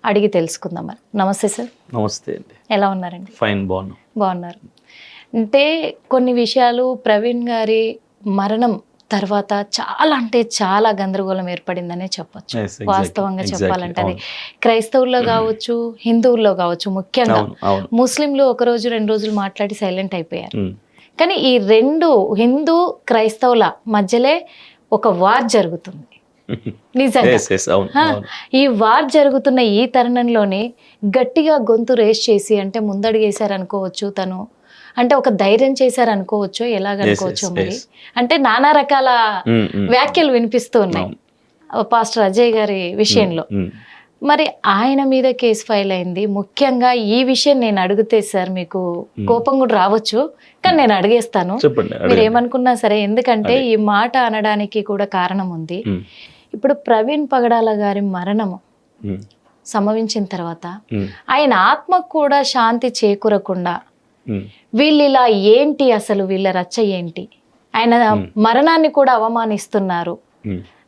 అడిగి తెలుసుకుందాం మరి. నమస్తే సార్. నమస్తే అండి. ఎలా ఉన్నారండి? ఫైన్, బాగున్నారు. అంటే కొన్ని విషయాలు ప్రవీణ్ గారి మరణం తర్వాత చాలా అంటే చాలా గందరగోళం ఏర్పడిందనే చెప్పొచ్చు. వాస్తవంగా చెప్పాలంటే అది క్రైస్తవుల్లో కావచ్చు, హిందువుల్లో కావచ్చు. ముఖ్యంగా ముస్లింలు ఒక రోజు 2 రోజులు మాట్లాడి సైలెంట్ అయిపోయారు. కానీ ఈ 2 హిందూ క్రైస్తవుల మధ్యలో ఒక వార్ జరుగుతుంది. నిజంగా ఈ వార్ జరుగుతున్న ఈ తరుణంలోనే గట్టిగా గొంతు రేస్ చేసి, అంటే ముందడుగేశారు అనుకోవచ్చు, తను అంటే ఒక ధైర్యం చేశారు అనుకోవచ్చు, ఎలాగనుకోవచ్చు మరి. అంటే నానా రకాల వ్యాఖ్యలు వినిపిస్తూ ఉన్నాయి పాస్టర్ అజయ్ గారి విషయంలో. మరి ఆయన మీద కేసు ఫైల్ అయింది. ముఖ్యంగా ఈ విషయం నేను అడిగితే సార్ మీకు కోపం కూడా రావచ్చు, కానీ నేను అడిగేస్తాను, మీరు ఏమనుకున్నా సరే. ఎందుకంటే ఈ మాట అనడానికి కూడా కారణం ఉంది. ఇప్పుడు ప్రవీణ్ పగడాల గారి మరణము సంభవించిన తర్వాత ఆయన ఆత్మకు కూడా శాంతి చేకూరకుండా వీళ్ళు ఇలా ఏంటి, అసలు వీళ్ళ రచ్చ ఏంటి, ఆయన మరణాన్ని కూడా అవమానిస్తున్నారు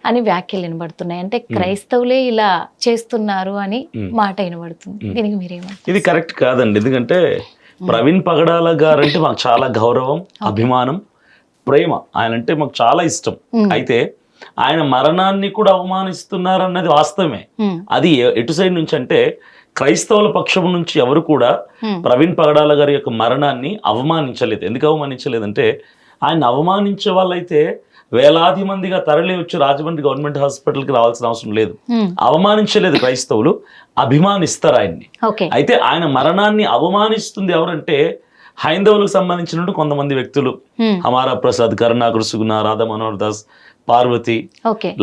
అని వ్యాఖ్యలు వినబడుతున్నాయి. అంటే క్రైస్తవులే ఇలా చేస్తున్నారు అని మాట వినబడుతుంది. దీనికి మీరేమంటారు? ఇది కరెక్ట్ కాదండి. ఎందుకంటే ప్రవీణ్ పగడాల గారు అంటే మాకు చాలా గౌరవం, అభిమానం, ప్రేమ. ఆయన అంటే మాకు చాలా ఇష్టం. అయితే ఆయన మరణాన్ని కూడా అవమానిస్తున్నారు అన్నది వాస్తవమే. అది ఎటు సైడ్ నుంచి అంటే క్రైస్తవుల పక్షం నుంచి ఎవరు కూడా ప్రవీణ్ పగడాల గారి యొక్క మరణాన్ని అవమానించలేదు. ఎందుకు అవమానించలేదంటే ఆయన అవమానించే వాళ్ళైతే వేలాది మందిగా తరలి వచ్చి రాజమండ్రి గవర్నమెంట్ హాస్పిటల్కి రావాల్సిన అవసరం లేదు. అవమానించలేదు క్రైస్తవులు, అభిమానిస్తారు ఆయన్ని. అయితే ఆయన మరణాన్ని అవమానిస్తుంది ఎవరంటే హైందవులకు సంబంధించిన కొంతమంది వ్యక్తులు. హమారా ప్రసాద్, కరుణాకర్ సుగుణ, రాధా మనోహర్ దాస్, పార్వతి,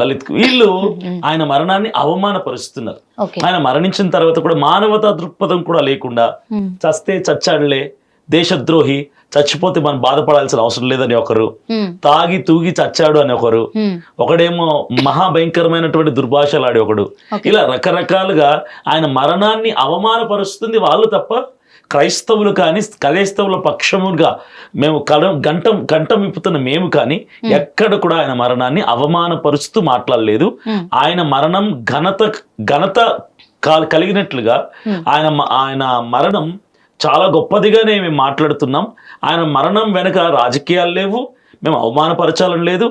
లలిత్, వీళ్ళు ఆయన మరణాన్ని అవమానపరుస్తున్నారు. ఆయన మరణించిన తర్వాత కూడా మానవతా దృక్పథం కూడా లేకుండా చస్తే చచ్చాడులే, దేశద్రోహి, చచ్చిపోతే మనం బాధపడాల్సిన అవసరం లేదని ఒకరు, తాగి తూగి చచ్చాడు అని ఒకరు, ఒకడేమో మహాభయంకరమైనటువంటి దుర్భాషలాడి ఒకడు, ఇలా రకరకాలుగా ఆయన మరణాన్ని అవమానపరుస్తుంది వాళ్ళు తప్ప క్రైస్తవులు కానీ క్రైస్తవుల పక్షముగా మేము గంటం విప్పుతున్న మేము కానీ ఎక్కడ కూడా ఆయన మరణాన్ని అవమానపరుస్తూ మాట్లాడలేదు. ఆయన మరణం ఘనత కలిగినట్లుగా ఆయన మరణం చాలా గొప్పదిగానే మేము మాట్లాడుతున్నాం. ఆయన మరణం వెనక రాజకీయాలు లేవు, మేము అవమానపరచాలని లేదు.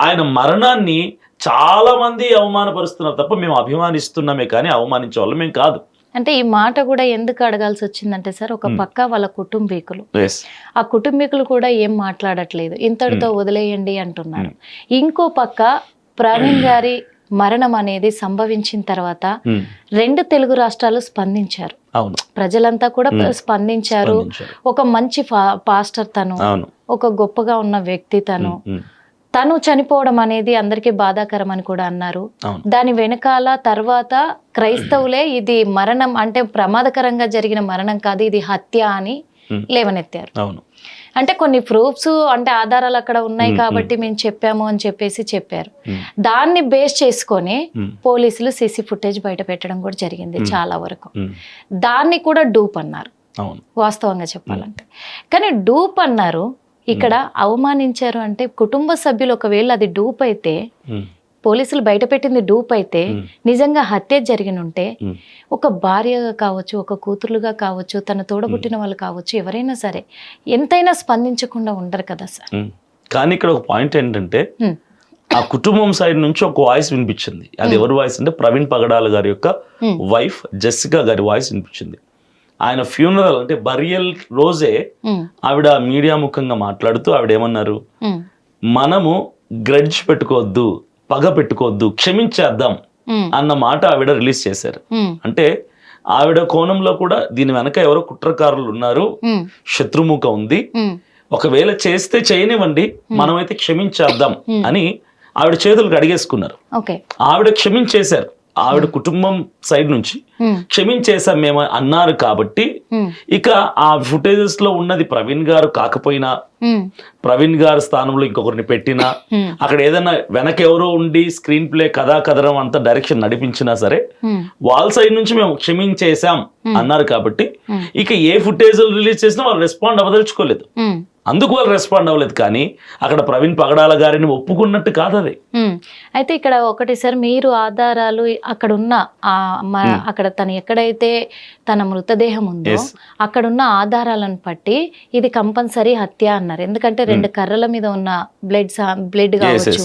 ఆయన మరణాన్ని చాలా మంది అవమానపరుస్తున్నారు తప్ప మేము అభిమానిస్తున్నామే కానీ అవమానించే వాళ్ళు మేము కాదు. అంటే ఈ మాట కూడా ఎందుకు అడగాల్సి వచ్చిందంటే సార్, ఒక పక్క వాళ్ళ కుటుంబీకులు, ఆ కుటుంబీకులు కూడా ఏం మాట్లాడట్లేదు, ఇంతటితో వదిలేయండి అంటున్నారు. ఇంకో పక్క ప్రవీణ్ గారి మరణం అనేది సంభవించిన తర్వాత 2 తెలుగు రాష్ట్రాలు స్పందించారు, ప్రజలంతా కూడా స్పందించారు. ఒక మంచి పాస్టర్ తను, ఒక గొప్పగా ఉన్న వ్యక్తి తను చనిపోవడం అనేది అందరికీ బాధాకరం అని కూడా అన్నారు. దాని వెనకాల తర్వాత క్రైస్తవులే ఇది మరణం అంటే ప్రమాదకరంగా జరిగిన మరణం కాదు, ఇది హత్య అని లేవనెత్తారు. అంటే కొన్ని ప్రూఫ్స్ అంటే ఆధారాలు అక్కడ ఉన్నాయి కాబట్టి మేము చెప్పాము అని చెప్పారు. దాన్ని బేస్ చేసుకొని పోలీసులు సీసీ ఫుటేజ్ బయట పెట్టడం కూడా జరిగింది చాలా వరకు. దాన్ని కూడా డూప్ అన్నారు వాస్తవంగా చెప్పాలంటే. కానీ డూప్ అన్నారు, ఇక్కడ అవమానించారు అంటే కుటుంబ సభ్యులు ఒకవేళ అది డూప్ అయితే, పోలీసులు బయట పెట్టింది డూప్ అయితే, నిజంగా హత్య జరిగినుంటే ఒక భార్యగా కావచ్చు, ఒక కూతురుగా కావచ్చు, తన తోడబుట్టిన వాళ్ళు కావచ్చు, ఎవరైనా సరే ఎంతైనా స్పందించకుండా ఉండరు కదా సార్. కానీ ఇక్కడ ఒక పాయింట్ ఏంటంటే ఆ కుటుంబం సైడ్ నుంచి ఒక వాయిస్ వినిపించింది. అది ఎవరి వాయిస్ అంటే ప్రవీణ్ పగడాల గారి యొక్క వైఫ్ జెసికా గారి వాయిస్ వినిపించింది. ఆయన ఫ్యూనరల్ అంటే బరియల్ రోజే ఆవిడ మీడియా ముఖంగా మాట్లాడుతూ ఆవిడ ఏమన్నారు, మనము గ్రడ్జ్ పెట్టుకోవద్దు, పగ పెట్టుకోవద్దు, క్షమించేద్దాం అన్న మాట ఆవిడ రిలీజ్ చేశారు. అంటే ఆవిడ కోణంలో కూడా దీని వెనక ఎవరో కుట్రకారులు ఉన్నారు, శత్రుముఖ ఉంది, ఒకవేళ చేస్తే చేయనివ్వండి, మనమైతే క్షమించేద్దాం అని ఆవిడ చేతులకు అడిగేసుకున్నారు. ఆవిడ క్షమించేశారు. ఆవిడ కుటుంబం సైడ్ నుంచి క్షమించేసాం మేము అన్నారు కాబట్టి ఇక ఆ ఫుటేజెస్ లో ఉన్నది ప్రవీణ్ గారు కాకపోయినా, ప్రవీణ్ గారి స్థానంలో ఇంకొకరిని పెట్టినా, అక్కడ ఏదైనా వెనక ఎవరో ఉండి స్క్రీన్ ప్లే కథనం అంతా డైరెక్షన్ నడిపించినా సరే వాళ్ళ సైడ్ నుంచి మేము క్షమించేసాం అన్నారు కాబట్టి ఇక ఏ ఫుటేజ్ రిలీజ్ చేసినా వాళ్ళు రెస్పాండ్ అవ్వదలుచుకోలేదు. అందుకు వాళ్ళు రెస్పాండ్ అవ్వలేదు. కానీ అక్కడ ప్రవీణ్ పగడాల గారిని ఒప్పుకున్నట్టు కాదు అది. అయితే ఇక్కడ ఒకటి సార్, మీరు ఆధారాలు అక్కడున్న అక్కడ తను ఎక్కడైతే తన మృతదేహం ఉందో అక్కడున్న ఆధారాలను బట్టి ఇది కంపల్సరీ హత్య అన్నారు. ఎందుకంటే 2 కర్రల మీద ఉన్న బ్లడ్ కావచ్చు,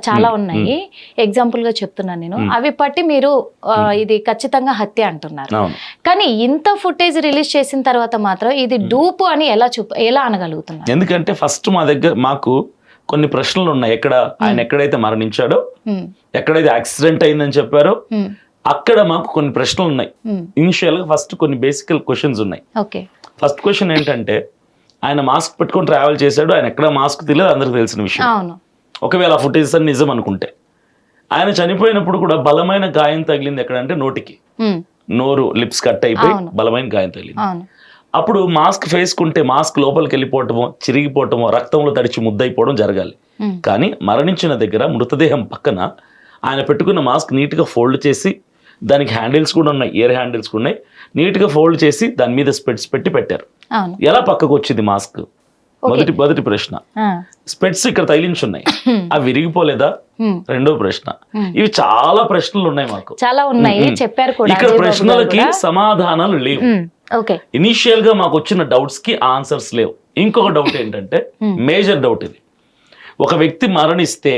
చాలా ఉన్నాయి. ఎగ్జాంపుల్ గా చెప్తున్నాను నేను. అవి పట్టి మీరు ఇది ఖచ్చితంగా హత్య అంటున్నారు. కానీ ఇంత ఫుటేజ్ రిలీజ్ చేసిన తర్వాత మాత్రం ఇది డూపు అని ఎలా అనగలుగుతున్నారు? ఎందుకంటే ఫస్ట్ మా దగ్గర మాకు కొన్ని ప్రశ్నలు ఉన్నాయి. ఆయన ఎక్కడైతే మరణించాడో, ఎక్కడైతే యాక్సిడెంట్ అయిందని చెప్పారో అక్కడ మాకు కొన్ని ప్రశ్నలు ఉన్నాయి. ఇనిషియల్ గా ఫస్ట్ కొన్ని బేసికల్ క్వశ్చన్స్ ఉన్నాయి. ఫస్ట్ క్వశ్చన్ ఏంటంటే, ఆయన మాస్క్ పెట్టుకొని ట్రావెల్ చేశాడు, ఆయన ఎక్కడ మాస్క్ తెలియదు, అందరికి తెలిసిన విషయం. ఒకవేళ ఆ ఫుటేజ్ అని నిజం అనుకుంటే, ఆయన చనిపోయినప్పుడు కూడా బలమైన గాయం తగిలింది ఎక్కడంటే నోటికి, నోరు లిప్స్ కట్ అయిపోయి బలమైన గాయం తగిలింది. అప్పుడు మాస్క్ వేసుకుంటే మాస్క్ లోపలికి వెళ్ళిపోవటమో, చిరిగిపోవటమో, రక్తంలో తడిచి ముద్దయిపోవడం జరగాలి. కానీ మరణించిన దగ్గర మృతదేహం పక్కన ఆయన పెట్టుకున్న మాస్క్ నీట్గా ఫోల్డ్ చేసి, దానికి హ్యాండిల్స్ కూడా ఉన్నాయి, ఇయర్ హ్యాండిల్స్ కూడా ఉన్నాయి, నీట్గా ఫోల్డ్ చేసి దాని మీద స్పెట్స్ పెట్టి పెట్టారు. ఎలా పక్కకు వచ్చింది మాస్క్? మొదటి ప్రశ్న. స్పెట్స్ ఇక్కడ తగిలించున్నాయి, అవి విరిగిపోలేదా? రెండో ప్రశ్న. ఇవి చాలా ప్రశ్నలు ఉన్నాయి మాకు, చాలా ఉన్నాయి చెప్పారు కూడా. ఇక్కడ ప్రశ్నలకి సమాధానాలు లేవు. ఇనిషియల్ గా మాకు వచ్చిన డౌట్స్ కి ఆన్సర్స్ లేవు. ఇంకొక డౌట్ ఏంటంటే, మేజర్ డౌట్ ఇది, ఒక వ్యక్తి మరణిస్తే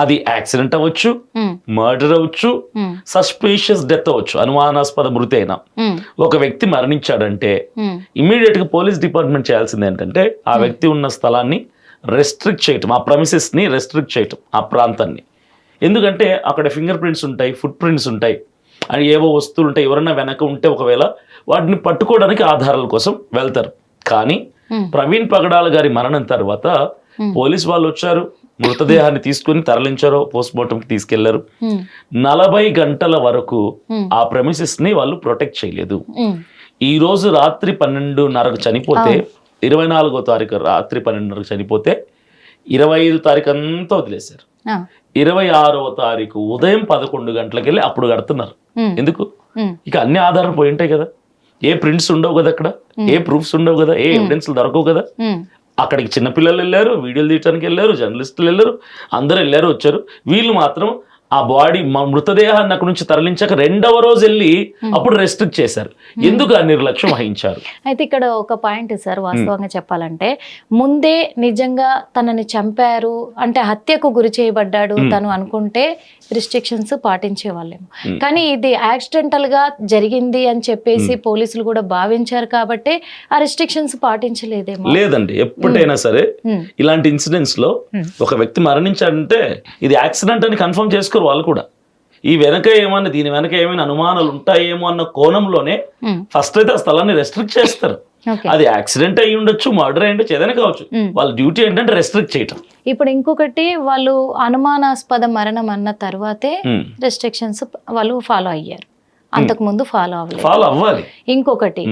అది యాక్సిడెంట్ అవ్వచ్చు, మర్డర్ అవ్వచ్చు, సస్పిషియస్ డెత్ అవ్వచ్చు, అనుమానాస్పద మృతి అయినా. ఒక వ్యక్తి మరణించాడంటే ఇమీడియట్ గా పోలీస్ డిపార్ట్మెంట్ చేయాల్సింది ఏంటంటే, ఆ వ్యక్తి ఉన్న స్థలాన్ని రెస్ట్రిక్ట్ చేయటం, ఆ ప్రమిసెస్ ని రెస్ట్రిక్ట్ చేయటం, ఆ ప్రాంతాన్ని. ఎందుకంటే అక్కడ ఫింగర్ ప్రింట్స్ ఉంటాయి, ఫుట్ ప్రింట్స్ ఉంటాయి, అని ఏవో వస్తువులు ఉంటాయి. ఎవరన్నా వెనక ఉంటే ఒకవేళ వాటిని పట్టుకోవడానికి ఆధారాల కోసం వెళ్తారు. కానీ ప్రవీణ్ పగడాల గారి మరణం తర్వాత పోలీస్ వాళ్ళు వచ్చారు, మృతదేహాన్ని తీసుకుని తరలించారు, పోస్ట్ మార్టం కి తీసుకెళ్లారు. 40 గంటల వరకు ఆ ప్రెమిసెస్ ని వాళ్ళు ప్రొటెక్ట్ చేయలేదు. ఈ రోజు రాత్రి 12:30కు చనిపోతే, 24వ తారీఖు రాత్రి 12:30కు చనిపోతే 25వ తారీఖు అంతా వదిలేశారు. 26వ తారీఖు ఉదయం 11 గంటలకు వెళ్ళి అప్పుడు కడుతున్నారు. ఎందుకు? ఇక అన్ని ఆధారాలు పోయి ఉంటాయి కదా, ఏ ప్రింట్స్ ఉండవు కదా, అక్కడ ఏ ప్రూఫ్స్ ఉండవు కదా, ఏ ఎవిడెన్స్ దొరకవు కదా. అక్కడికి చిన్నపిల్లలు వెళ్ళారు, వీడియోలు తీయడానికి వెళ్ళారు, జర్నలిస్టులు వెళ్ళారు, అందరూ వెళ్ళారు, వచ్చారు. వీళ్ళు మాత్రం ఆ బాడీ మృతదేహాన్ని అక్కడి నుంచి తరలించాక 2వ రోజు వెళ్ళి అప్పుడు రెస్ట్రిక్ట్ చేశారు. ఎందుకు ఆ నిర్లక్ష్యం వహించారు? అయితే ఇక్కడ ఒక పాయింట్ సార్, వాస్తవంగా చెప్పాలంటే, ముందే నిజంగా తనని చంపారు అంటే హత్యకు గురి చేయబడ్డాడు తను అనుకుంటే రిస్ట్రిక్షన్స్ పాటించే వాళ్ళేమో. కానీ ఇది యాక్సిడెంటల్ గా జరిగింది అని చెప్పేసి పోలీసులు కూడా భావించారు కాబట్టి ఆ రిస్ట్రిక్షన్స్ పాటించలేదేమో. లేదండి, ఎప్పుడైనా సరే ఇలాంటి ఇన్సిడెంట్స్ లో ఒక వ్యక్తి మరణించాడంటే ఇది యాక్సిడెంట్ అని కన్ఫర్మ్ చేసుకోరు వాళ్ళు కూడా. ఈ వెనక ఏమన్నా, దీని వెనక ఏమైనా అనుమానాలు ఉంటాయేమో అన్న కోణంలోనే ఫస్ట్ అయితే ఆ స్థలాన్ని రెస్ట్రిక్ట్ చేస్తారు. అది యాక్సిడెంట్ అయ్యి ఉండొచ్చు, మర్డర్ అయ్యి ఉండొచ్చు, ఏదైనా కావచ్చు. వాళ్ళ డ్యూటీ ఏంటంటే రెస్ట్రిక్ట్ చేయటం. ఇప్పుడు ఇంకొకటి, వాళ్ళు అనుమానాస్పద మరణం అన్న తర్వాతే రెస్ట్రిక్షన్స్ వాళ్ళు ఫాలో అయ్యారు, అంతకు ముందు ఫాలో అవ్వాలి. ఇంకొకటి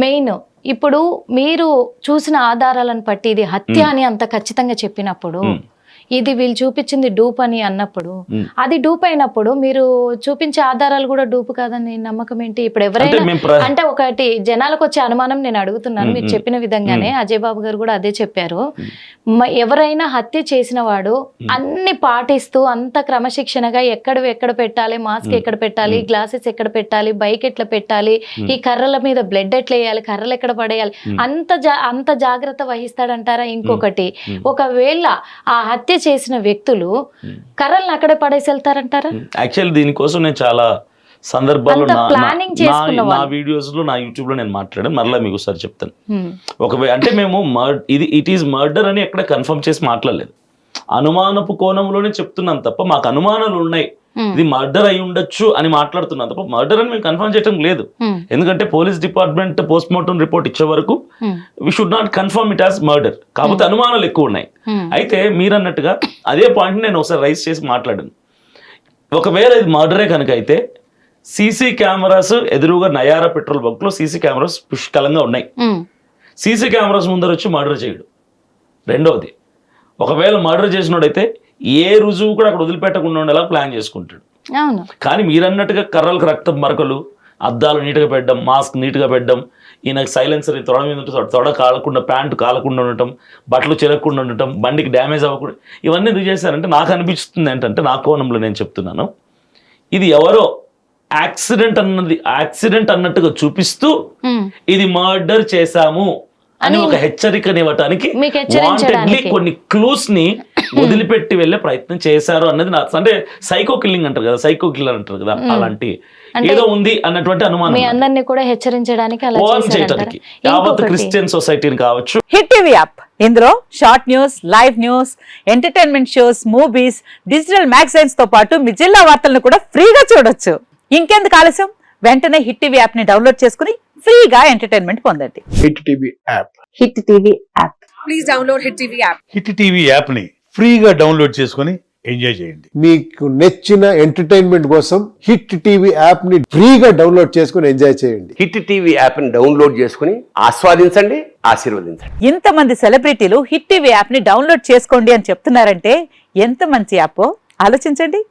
మెయిన్, ఇప్పుడు మీరు చూసిన ఆధారాలను బట్టి ఇది హత్య అని అంత ఖచ్చితంగా చెప్పినప్పుడు, ఇది వీళ్ళు చూపించింది డూప్ అని అన్నప్పుడు, అది డూప్ అయినప్పుడు మీరు చూపించే ఆధారాలు కూడా డూప్ కాదని నమ్మకం ఏంటి? ఇప్పుడు ఎవరైనా అంటే ఒకటి జనాలకు వచ్చే అనుమానం నేను అడుగుతున్నాను, మీరు చెప్పిన విధంగానే అజయ్ బాబు గారు కూడా అదే చెప్పారు. ఎవరైనా హత్య చేసిన వాడు అన్ని పాటిస్తూ అంత క్రమశిక్షణగా ఎక్కడ పెట్టాలి, మాస్క్ ఎక్కడ పెట్టాలి, గ్లాసెస్ ఎక్కడ పెట్టాలి, బైక్ ఎట్లా పెట్టాలి, ఈ కర్రల మీద బ్లడ్ ఎట్లా వేయాలి, కర్రలు ఎక్కడ పడేయాలి, అంత జాగ్రత్త వహిస్తాడంటారా? ఇంకొకటి, ఒకవేళ ఆ హత్య చేసిన వ్యక్తులు కర్రలను అక్కడే పడేసి వెళ్తారంటారా? యాక్చువల్లీ దీనికోసం నేను చాలా సందర్భాల్లో నా వీడియోస్ లో, నా యూట్యూబ్ లో నేను మాట్లాడాను. మరలా మీకు ఒకసారి చెప్తాను. ఒకవేళ అంటే మేము ఇట్ ఈస్ మర్డర్ అని ఎక్కడ కన్ఫర్మ్ చేసి మాట్లాడలేదు, అనుమానపు కోణంలోనే చెప్తున్నాం తప్ప మాకు అనుమానాలు ఉన్నాయి, ఇది మర్డర్ అయి ఉండొచ్చు అని మాట్లాడుతున్నాం తప్ప మర్డర్ అని మేము కన్ఫర్మ్ చేయడం లేదు. ఎందుకంటే police department post mortem report ఇచ్చే వరకు we should not confirm it as murder. కాకపోతే అనుమానాలు ఎక్కువ ఉన్నాయి. అయితే మీరన్నట్టుగా అదే పాయింట్ నేను ఒకసారి రైజ్ చేసి మాట్లాడాను. ఒకవేళ ఇది మర్డరే కనుక అయితే సీసీ కెమెరాస్ ఎదురుగా నయారా పెట్రోల్ బంక్ లో సీసీ కెమెరాస్ పుష్కలంగా ఉన్నాయి. సీసీ కెమెరాస్ ముందర వచ్చి మర్డర్ చేయడు. రెండవది, ఒకవేళ మర్డర్ చేసినోడైతే ఏ రుజువు కూడా అక్కడ వదిలిపెట్టకుండా ఉండేలా ప్లాన్ చేసుకుంటాడు. కానీ మీరన్నట్టుగా కర్రలకు రక్తం మరకలు, అద్దాలు నీట్గా పెట్టడం, మాస్క్ నీట్గా పెట్టడం, ఈయనకు సైలెన్సర్ తొడ మీద ఉంటే తొడ కాలకుండా, ప్యాంటు కాలకుండా ఉండటం, బట్టలు చెరగకుండా ఉండటం, బండికి డ్యామేజ్ అవ్వకుండా, ఇవన్నీ ఎందుకు చేశారంటే నాకు అనిపిస్తుంది ఏంటంటే నా కోణంలో నేను చెప్తున్నాను, ఇది ఎవరో యాక్సిడెంట్ అన్నట్టుగా చూపిస్తూ ఇది మర్డర్ చేశాము అని ఒక హెచ్చరికనివ్వటానికి వాంటెడ్లీ కొన్ని క్లూస్ ని వదిలిపెట్టి వెళ్ళే ప్రయత్నం చేశారు అన్నది నా, అంటే సైకో కిల్లింగ్ అంటారు కదా, సైకో కిల్లర్ అంటారు కదా, అలాంటి ఏదో ఉంది అన్నటువంటి అనుమానం. మీ అందరినీ కూడా హెచ్చరించడానికి అలా చేయడానికి యావత్ క్రిస్టియన్ సొసైటీని కావచ్చు. హిట్ టీవీ యాప్, ఇందులో short news, live news, entertainment shows, movies, digital magazines తో పాటు మీ జిల్లా వార్తలను కూడా ఫ్రీగా చూడొచ్చు. ఇంకెందుకు ఆలస్యం, వెంటనే హిట్ టీవీ యాప్ ని డౌన్లోడ్ చేసుకుని ఫ్రీగా ఎంటర్టైన్మెంట్ పొందండి. Hit TV app. Hit TV app. Please download hit TV app. Hit TV app ని ఫ్రీగా డౌన్లోడ్ చేసుకొని ఎంజాయ్ చేయండి. మీకు నచ్చిన ఎంటర్టైన్మెంట్ కోసం హిట్ టీవీ యాప్ ని ఫ్రీగా డౌన్లోడ్ చేసుకొని ఎంజాయ్ చేయండి. హిట్ టీవీ యాప్ ని డౌన్లోడ్ చేసుకుని ఆస్వాదించండి, ఆశీర్వదించండి. ఇంతమంది సెలబ్రిటీలు హిట్ టీవీ యాప్ ని డౌన్లోడ్ చేసుకోండి అని చెప్తున్నారంటే ఎంత మంచి యాప్ ఆలోచించండి.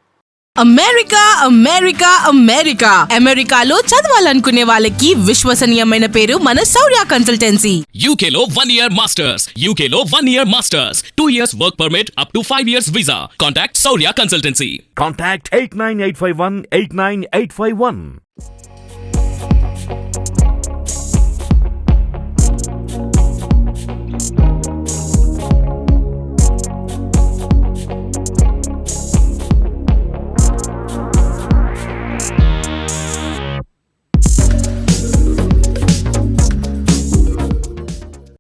అమెరికా అమెరికా అమెరికా అమెరికాలో చదవాలనుకునే వాళ్ళకి విశ్వసనీయమైన పేరు మన శౌర్య కన్సల్టెన్సీ. UK లో 1 year masters, UK లో 1 year masters, 2 years work permit up to 5 years visa. Contact Saurya Consultancy. Contact 89851 89851.